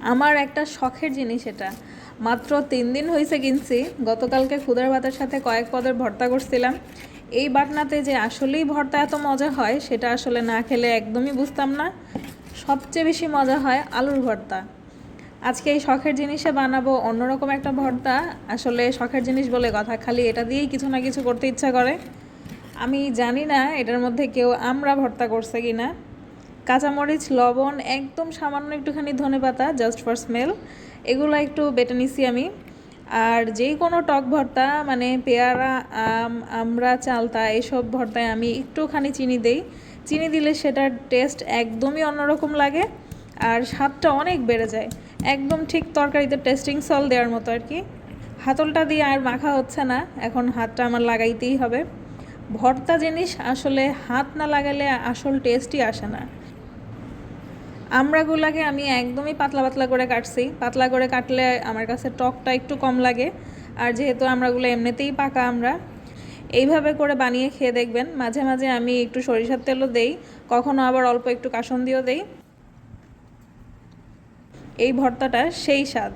আমার একটা শখের জিনিস এটা। মাত্র 3 দিন হয়েছে কিনছি। গতকালকে খুদের ভাতের সাথে কয়েক পদের ভর্তা করছিলাম। এই বাটনাতে যে আসলেই ভর্তা এত মজা হয় সেটা আসলে না খেলে একদমই বুঝতাম না। সবচেয়ে বেশি মজা হয় আলুর ভর্তা। আজকে এই শখের জিনিসে বানাবো অন্যরকম একটা ভর্তা। আসলে শখের জিনিস বলে কথা, খালি এটা দিয়েই কিছু না কিছু করতে ইচ্ছা করে। আমি জানি না এটার মধ্যে কেউ আমড়া ভর্তা করছে কিনা। কাঁচামরিচ, লবণ, একদম সামান্য একটুখানি ধনেপাতা জাস্ট ফর স্মেল, এগুলো একটু বেটে নিছি আমি। আর যেই কোনো টক ভর্তা মানে পেয়ারা, আম, আমড়া, চালতা এসব ভর্তায় আমি একটুখানি চিনি দেই। চিনি দিলে সেটার টেস্ট একদমই অন্যরকম লাগে আর স্বাদটা অনেক বেড়ে যায়। একদম ঠিক তরকারিতে টেস্টিং সল্ট দেওয়ার মতো আর কি। হাতলটা দিয়ে আর মাখা হচ্ছে না, এখন হাতটা আমার লাগাইতেই হবে। ভর্তা জিনিস আসলে হাত না লাগালে আসল টেস্টই আসে না। আমড়াগুলাকে আমি একদমই পাতলা পাতলা করে কাটছি। পাতলা করে কাটলে আমার কাছে টকটা একটু কম লাগে। আর যেহেতু আমড়াগুলো এমনিতেই পাকা আমরা, এইভাবে করে বানিয়ে খেয়ে দেখবেন। মাঝে মাঝে আমি একটু সরিষার তেলও দেই, কখনো আবার অল্প একটু কাসুন্দিও দেই। এই ভর্তাটা সেই স্বাদ।